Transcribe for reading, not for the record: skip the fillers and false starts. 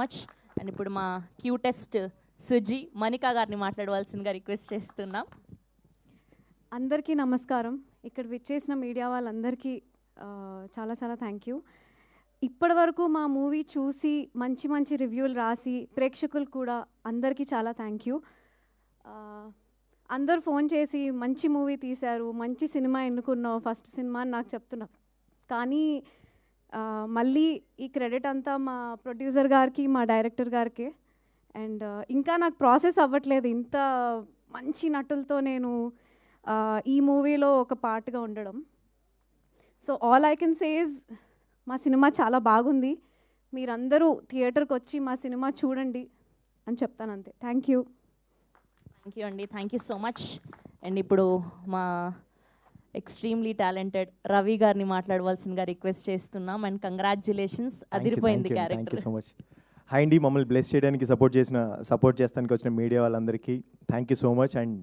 Much. And ఇప్పుడు మా cutest Suji Manika గారిని మాట్లాడవలసిందిగా రిక్వెస్ట్ చేస్తున్నాం. అందరికీ నమస్కారం. ఇక్కడ విచ్చేసిన మీడియా వాళ్ళందరికీ చాలా చాలా థ్యాంక్ యూ. ఇప్పటి వరకు మా మూవీ చూసి మంచి మంచి రివ్యూలు రాసి ప్రేక్షకులు కూడా అందరికీ చాలా థ్యాంక్ యూ. అందరు ఫోన్ చేసి మంచి మూవీ తీశారు, మంచి సినిమా ఎన్నుకున్నావు, ఫస్ట్ సినిమా అని నాకు చెప్తున్నారు. కానీ మళ్ళీ ఈ క్రెడిట్ అంతా మా ప్రొడ్యూసర్ గారికి, మా డైరెక్టర్ గారికి. అండ్ ఇంకా నాకు ప్రాసెస్ అవ్వట్లేదు ఇంత మంచి నటులతో నేను ఈ మూవీలో ఒక పార్ట్గా ఉండడం. So all I can say is మా సినిమా చాలా బాగుంది, మీరందరూ థియేటర్కి వచ్చి మా సినిమా చూడండి అని చెప్తాను, అంతే. Thank you. థ్యాంక్ యూ అండి, thank you so much. And ఇప్పుడు మా ఎక్స్ట్రీమ్లీ టాలెంటెడ్ రవి గారిని మాట్లాడవలసిందిగా రిక్వెస్ట్ చేస్తున్నాం. అండ్ కంగ్రాచులేషన్స్, అదిరిపోయింది character. Thank you so much. Hi అండి, మమ్మల్ని బ్లెస్ చేయడానికి సపోర్ట్ చేస్తానికి వచ్చిన మీడియా వాళ్ళందరికీ thank you so much. And